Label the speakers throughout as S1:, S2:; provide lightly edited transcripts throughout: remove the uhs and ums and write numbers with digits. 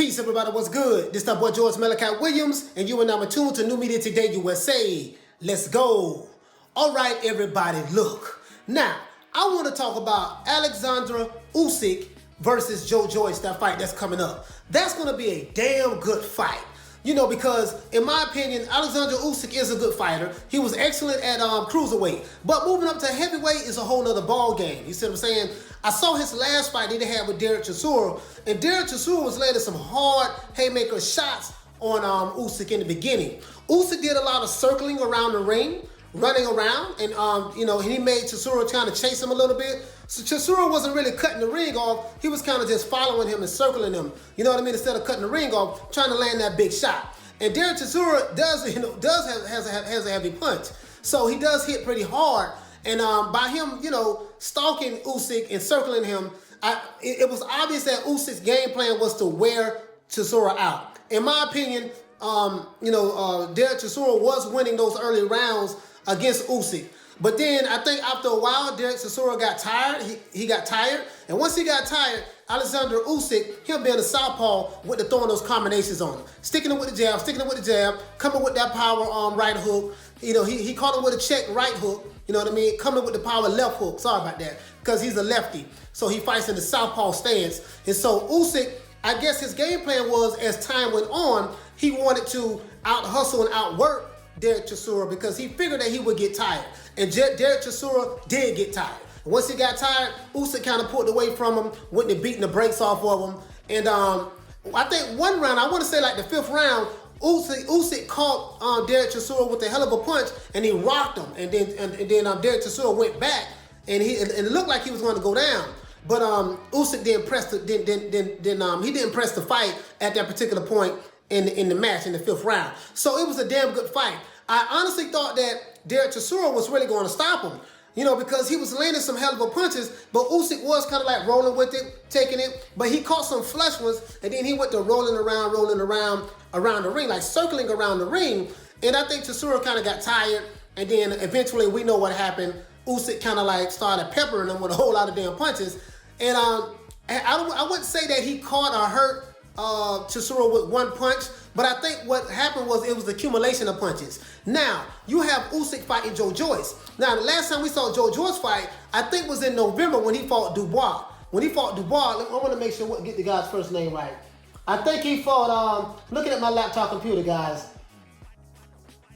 S1: Peace, everybody. What's good? This is our boy George Malachi Williams, and you are now tuned to New Media Today USA. Let's go. All right, everybody, look. Now, I want to talk about Oleksandr Usyk versus Joe Joyce, that fight that's coming up. That's going to be a damn good fight. You know, because in my opinion, Oleksandr Usyk is a good fighter. He was excellent at cruiserweight. But moving up to heavyweight is a whole nother ball game. You see what I'm saying? I saw his last fight that he had with Derek Chisora, and Derek Chisora was landing some hard haymaker shots on Usyk in the beginning. Usyk did a lot of circling around the ring, running around, and he made Chisora kind of chase him a little bit. So Chisora wasn't really cutting the ring off. He was kind of just following him and circling him. You know what I mean? Instead of cutting the ring off, trying to land that big shot. And Derek Chisora has a heavy punch, so he does hit pretty hard. And by him, stalking Usyk and circling him, it was obvious that Usyk's game plan was to wear Chisora out. In my opinion, Derek Chisora was winning those early rounds against Usyk. But then I think after a while, Derek Chisora got tired. He got tired. And once he got tired, Oleksandr Usyk, him being a southpaw, went to throwing those combinations on him. Sticking it with the jab, coming with that power right hook. He caught him with a check right hook. You know what I mean? Coming with the power left hook. Sorry about that. Because he's a lefty. So he fights in the southpaw stance. And so Usyk, I guess his game plan was, as time went on, he wanted to out-hustle and outwork Derek Chisora because he figured that he would get tired. And Derek Chisora did get tired. Once he got tired, Usyk kind of pulled away from him, went and beating the brakes off of him. And I think one round, I want to say like the fifth round, Usyk caught Derek Chisora with a hell of a punch, and he rocked him. And then Derek Chisora went back, and it looked like he was going to go down. But Usyk didn't press he didn't press the fight at that particular point in the match in the fifth round. So it was a damn good fight. I honestly thought that Derek Chisora was really going to stop him, because he was landing some hell of a punches, but Usyk was kind of like rolling with it, taking it, but he caught some flush ones, and then he went to rolling around the ring, like circling around the ring, and I think Chisora kind of got tired, and then eventually we know what happened. Usyk kind of like started peppering him with a whole lot of damn punches, and I wouldn't say that he caught or hurt Chisora with one punch, but I think what happened was it was the accumulation of punches. Now, you have Usyk fighting Joe Joyce. Now, the last time we saw Joe Joyce fight, I think was in November when he fought Dubois. When he fought Dubois, I want to make sure get the guy's first name right. I think he fought, looking at my laptop computer, guys.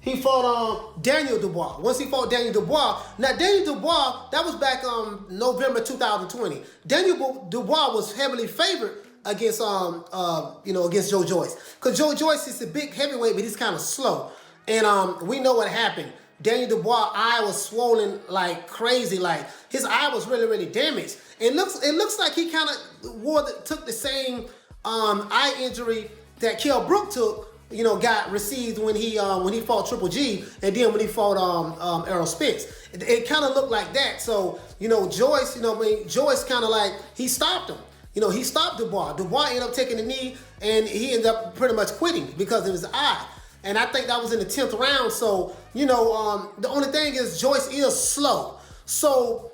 S1: He fought Daniel Dubois. Once he fought Daniel Dubois, now Daniel Dubois, that was back November 2020. Daniel Dubois was heavily favored against against Joe Joyce, because Joe Joyce is a big heavyweight, but he's kind of slow. And we know what happened. Daniel Dubois' eye was swollen like crazy, like his eye was really, really damaged. It looks like he kind of took the same eye injury that Kell Brook took. Got received when he fought Triple G, and then when he fought Errol Spence. It kind of looked like that. So Joyce, Joyce kind of like he stopped him. He stopped Dubois. Dubois ended up taking the knee, and he ended up pretty much quitting because of his eye. And I think that was in the 10th round. So, the only thing is Joyce is slow. So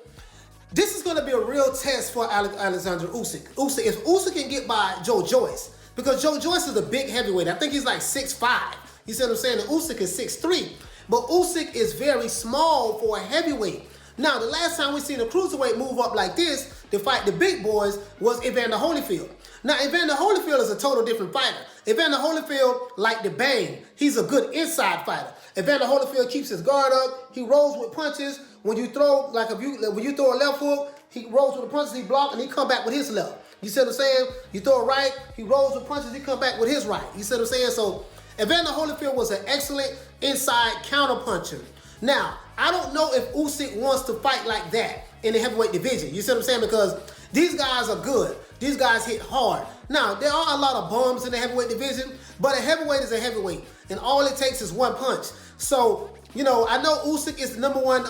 S1: this is going to be a real test for Oleksandr Usyk. If Usyk can get by Joe Joyce, because Joe Joyce is a big heavyweight. I think he's like 6'5". You see what I'm saying? And Usyk is 6'3". But Usyk is very small for a heavyweight. Now, the last time we seen a cruiserweight move up like this to fight the big boys was Evander Holyfield. Now, Evander Holyfield is a total different fighter. Evander Holyfield, like the Bang, he's a good inside fighter. Evander Holyfield keeps his guard up. He rolls with punches. When you throw, when you throw a left hook, he rolls with the punches, he block, and he come back with his left. You see what I'm saying? You throw a right, he rolls with punches, he come back with his right. You see what I'm saying? So Evander Holyfield was an excellent inside counter puncher. Now, I don't know if Usyk wants to fight like that in the heavyweight division. You see what I'm saying? Because these guys are good. These guys hit hard. Now, there are a lot of bums in the heavyweight division, but a heavyweight is a heavyweight, and all it takes is one punch. So, I know Usyk is the number one,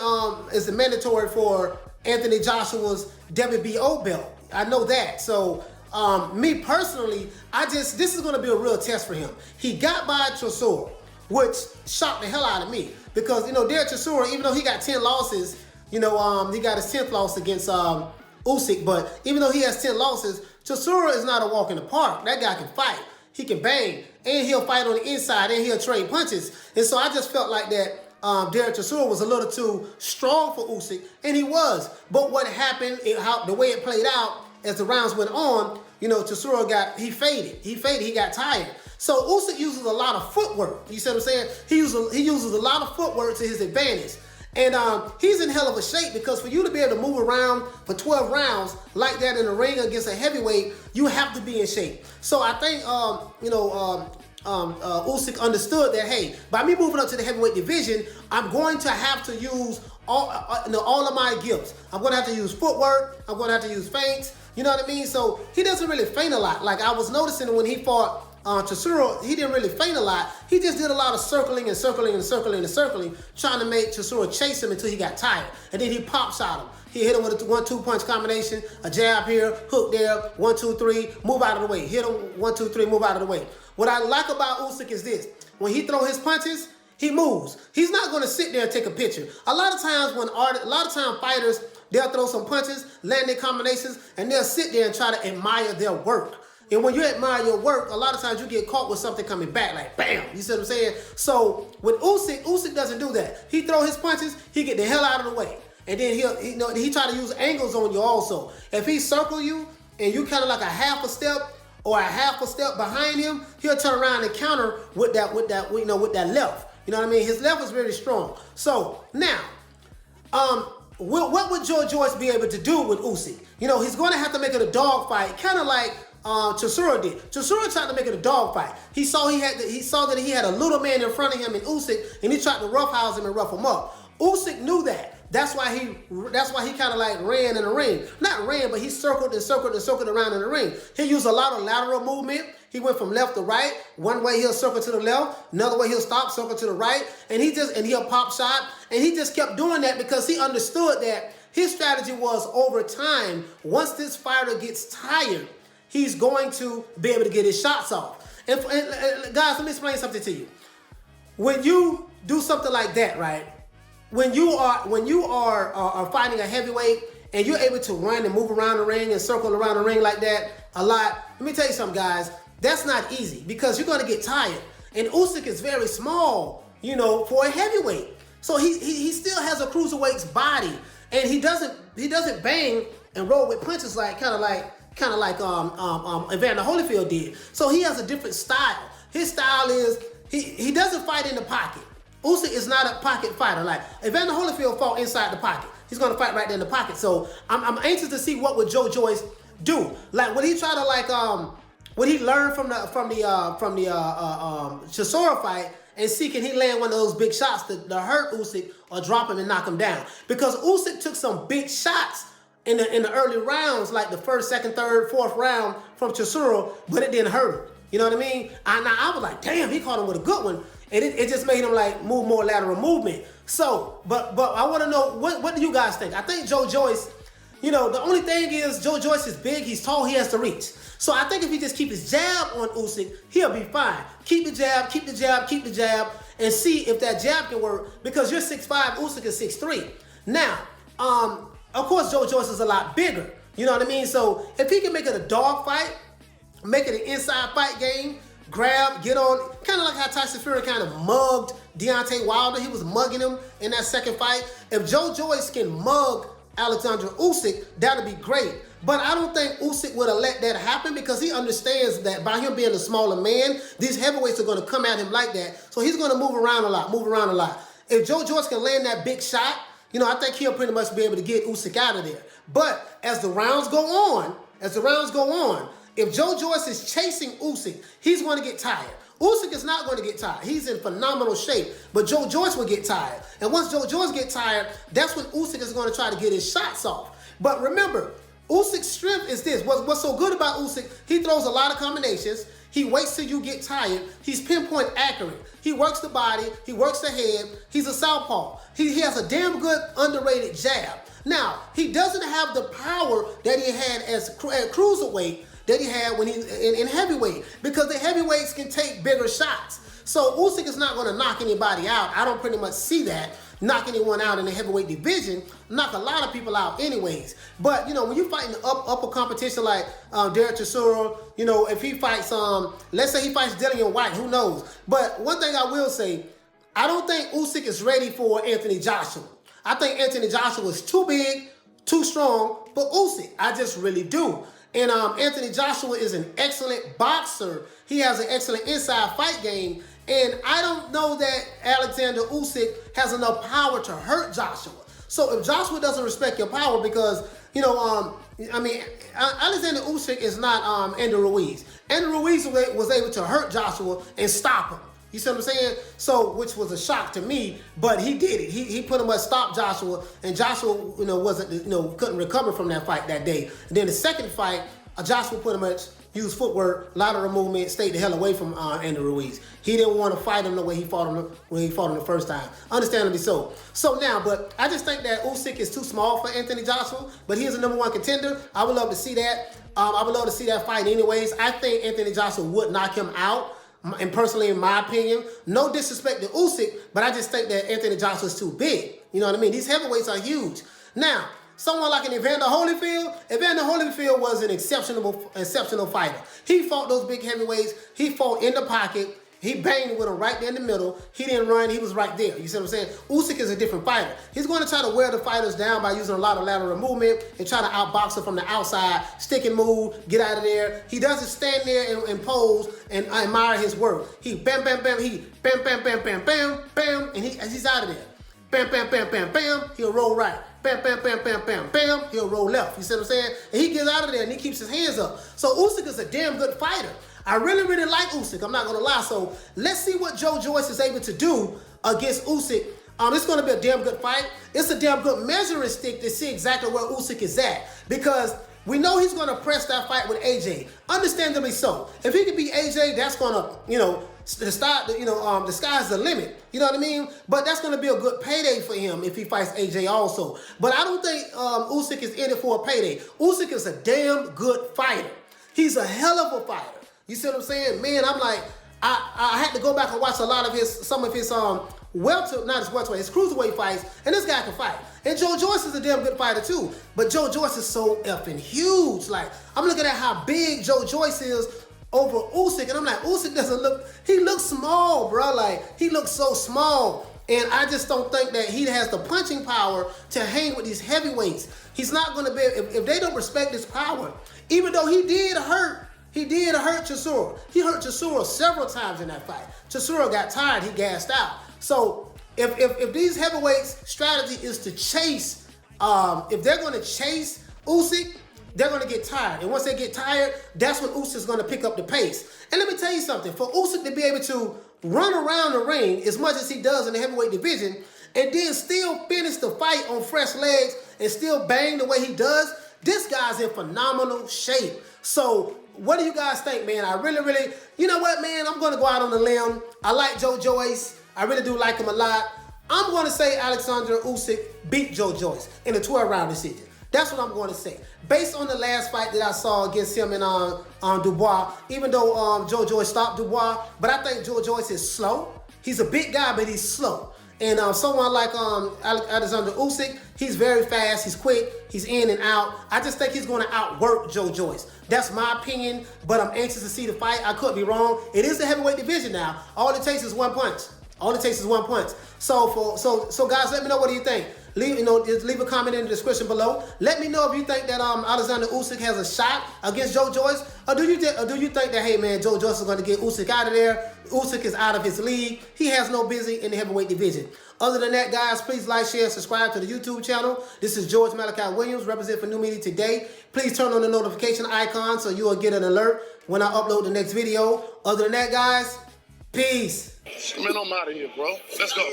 S1: is the mandatory for Anthony Joshua's WBO belt. I know that. So, me personally, this is going to be a real test for him. He got by Chisora, which shocked the hell out of me. Because, Derek Chisora, even though he got 10 losses, he got his 10th loss against Usyk, but even though he has 10 losses, Chisora is not a walk in the park. That guy can fight. he can bang, and he'll fight on the inside, and he'll trade punches. And so I just felt like that Derek Chisora was a little too strong for Usyk, and he was. But what happened, the way it played out as the rounds went on, you know, Chisora faded. He got tired. So Usyk uses a lot of footwork. You see what I'm saying? He uses a lot of footwork to his advantage. And he's in hell of a shape, because for you to be able to move around for 12 rounds like that in the ring against a heavyweight, you have to be in shape. So I think, Usyk understood that, hey, by me moving up to the heavyweight division, I'm going to have to use all of my gifts. I'm going to have to use footwork. I'm going to have to use feints. You know what I mean? So he doesn't really feint a lot. Like I was noticing when he fought Chisora, he didn't really feint a lot. He just did a lot of circling, trying to make Chisora chase him until he got tired. And then he pop shot him. He hit him with a 1-2 punch combination, a jab here, hook there, 1, 2, 3, move out of the way. Hit him, 1, 2, 3, move out of the way. What I like about Usyk is this: when he throw his punches, he moves. He's not going to sit there and take a picture. A lot of times fighters, they'll throw some punches, land their combinations, and they'll sit there and try to admire their work. And when you admire your work, a lot of times you get caught with something coming back, like bam. You see what I'm saying? So with Usyk doesn't do that. He throw his punches, he get the hell out of the way, and then he try to use angles on you also. If he circle you and you kind of like a half a step or a half a step behind him, he'll turn around and counter with that left. You know what I mean? His left is very strong. So now, what would Joe Joyce be able to do with Usyk? You know, he's going to have to make it a dog fight, kind of like Chisora did. Chisora tried to make it a dog fight. He saw that he had a little man in front of him in Usyk, and he tried to roughhouse him and rough him up. Usyk knew that. That's why he kind of like ran in the ring. Not ran, but he circled around in the ring. He used a lot of lateral movement. He went from left to right. One way he'll circle to the left, another way he'll stop, circle to the right, and he'll pop shot. And he just kept doing that because he understood that his strategy was, over time, once this fighter gets tired, he's going to be able to get his shots off. And guys, let me explain something to you. When you do something like that, right? When you are fighting a heavyweight and you're able to run and move around the ring and circle around the ring like that a lot, let me tell you something, guys. That's not easy, because you're going to get tired. And Usyk is very small, you know, for a heavyweight. So he still has a cruiserweight's body, and he doesn't bang and roll with punches like kind of like Evander Holyfield did. So he has a different style. His style is he doesn't fight in the pocket. Usyk is not a pocket fighter. Like Evander Holyfield fought inside the pocket. He's gonna fight right there in the pocket. So I'm anxious to see what would Joe Joyce do. Like would he try to would he learn from the Chisora fight and see can he land one of those big shots to hurt Usyk or drop him and knock him down? Because Usyk took some big shots in the early rounds, like the first, second, third, fourth round from Chisora, but it didn't hurt him. You know what I mean? I was like, damn, he caught him with a good one. And it just made him like move more lateral movement. So, but I want to know, what do you guys think? I think Joe Joyce, you know, the only thing is Joe Joyce is big, he's tall, he has to reach. So I think if he just keep his jab on Usyk, he'll be fine. Keep the jab, and see if that jab can work, because you're 6'5", Usyk is 6'3". Now, of course, Joe Joyce is a lot bigger. You know what I mean? So if he can make it a dog fight, make it an inside fight game, grab, get on, kind of like how Tyson Fury kind of mugged Deontay Wilder. He was mugging him in that second fight. If Joe Joyce can mug Oleksandr Usyk, that'd be great. But I don't think Usyk would have let that happen, because he understands that by him being a smaller man, these heavyweights are going to come at him like that. So he's going to move around a lot. If Joe Joyce can land that big shot, you know, I think he'll pretty much be able to get Usyk out of there. But as the rounds go on, if Joe Joyce is chasing Usyk, he's going to get tired. Usyk is not going to get tired. He's in phenomenal shape, but Joe Joyce will get tired. And once Joe Joyce gets tired, that's when Usyk is going to try to get his shots off. But remember, Usyk's strength is this. What's so good about Usyk, he throws a lot of combinations. He waits till you get tired. He's pinpoint accurate. He works the body. He works the head. He's a southpaw. He has a damn good underrated jab. Now, he doesn't have the power that he had as cruiserweight that he had when he in heavyweight, because the heavyweights can take bigger shots. So Usyk is not going to knock anybody out. I don't pretty much see that. knock anyone out in the heavyweight division, knock a lot of people out anyways. But, you know, when you fight in the upper competition like Derek Chisora, you know, if he fights, let's say he fights Dillian White, who knows? But one thing I will say, I don't think Usyk is ready for Anthony Joshua. I think Anthony Joshua is too big, too strong for Usyk. I just really do. And Anthony Joshua is an excellent boxer. He has an excellent inside fight game. And I don't know that Oleksandr Usyk has enough power to hurt Joshua. So if Joshua doesn't respect your power, because, you know, I mean, Oleksandr Usyk is not Andy Ruiz. Andy Ruiz was able to hurt Joshua and stop him. You see what I'm saying? So, which was a shock to me, but he did it. He pretty much stopped Joshua, and Joshua, you know, couldn't recover from that fight that day. And then the second fight, Joshua pretty much used footwork, lateral movement, stayed the hell away from Andy Ruiz. He didn't want to fight him the way he fought him when he fought him the first time. Understandably so. So now, but I just think that Usyk is too small for Anthony Joshua, but he's a #1 contender. I would love to see that. I would love to see that fight anyways. I think Anthony Joshua would knock him out. And personally, in my opinion, no disrespect to Usyk, but I just think that Anthony Joshua is too big. You know what I mean? These heavyweights are huge. Now, someone like an Evander Holyfield was an exceptional fighter. He fought those big heavyweights. He fought in the pocket. He banged with him right there in the middle. He didn't run. He was right there. You see what I'm saying? Usyk is a different fighter. He's going to try to wear the fighters down by using a lot of lateral movement and try to outbox them from the outside, stick and move, get out of there. He doesn't stand there and pose, and I admire his work. He bam, bam, bam. He bam, bam, bam, bam, bam, bam, and he's out of there. Bam, bam, bam, bam, bam. He'll roll right. Bam, bam, bam, bam, bam, bam. He'll roll left. You see what I'm saying? And he gets out of there and he keeps his hands up. So Usyk is a damn good fighter. I really, really like Usyk. I'm not going to lie. So let's see what Joe Joyce is able to do against Usyk. It's going to be a damn good fight. It's a damn good measuring stick to see exactly where Usyk is at. Because we know he's going to press that fight with AJ. Understandably so. If he can beat AJ, that's going to, you know, the sky's the limit. You know what I mean? But that's going to be a good payday for him if he fights AJ also. But I don't think Usyk is in it for a payday. Usyk is a damn good fighter. He's a hell of a fighter. You see what I'm saying? Man, I'm like, I had to go back and watch some of his his cruiserweight fights, and this guy can fight. And Joe Joyce is a damn good fighter too. But Joe Joyce is so effing huge. Like, I'm looking at how big Joe Joyce is over Usyk, and I'm like, Usyk he looks small, bro. Like, he looks so small. And I just don't think that he has the punching power to hang with these heavyweights. He's not going to be, if they don't respect his power, even though he did hurt Chisora. He hurt Chisora several times in that fight. Chisora got tired. He gassed out. So if these heavyweights' strategy is to chase, if they're going to chase Usyk, they're going to get tired. And once they get tired, that's when Usyk's going to pick up the pace. And let me tell you something. For Usyk to be able to run around the ring as much as he does in the heavyweight division and then still finish the fight on fresh legs and still bang the way he does, this guy's in phenomenal shape. So what do you guys think, man? I really, you know what, man? I'm going to go out on a limb. I like Joe Joyce. I really do like him a lot. I'm going to say Oleksandr Usyk beat Joe Joyce in a 12-round decision. That's what I'm going to say. Based on the last fight that I saw against him and Dubois, even though Joe Joyce stopped Dubois, but I think Joe Joyce is slow. He's a big guy, but he's slow. And someone like Oleksandr Usyk, he's very fast, he's quick, he's in and out. I just think he's going to outwork Joe Joyce. That's my opinion, but I'm anxious to see the fight. I could be wrong. It is the heavyweight division now. All it takes is one punch. So guys, let me know, what do you think? Just leave a comment in the description below. Let me know if you think that Oleksandr Usyk has a shot against Joe Joyce, or do you think that, hey man, Joe Joyce is going to get Usyk out of there? Usyk is out of his league. He has no business in the heavyweight division. Other than that, guys, please like, share, subscribe to the YouTube channel. This is George Malachi Williams, representing for New Media Today. Please turn on the notification icon so you will get an alert when I upload the next video. Other than that, guys, peace.
S2: Man, I'm out of here, bro. Let's go.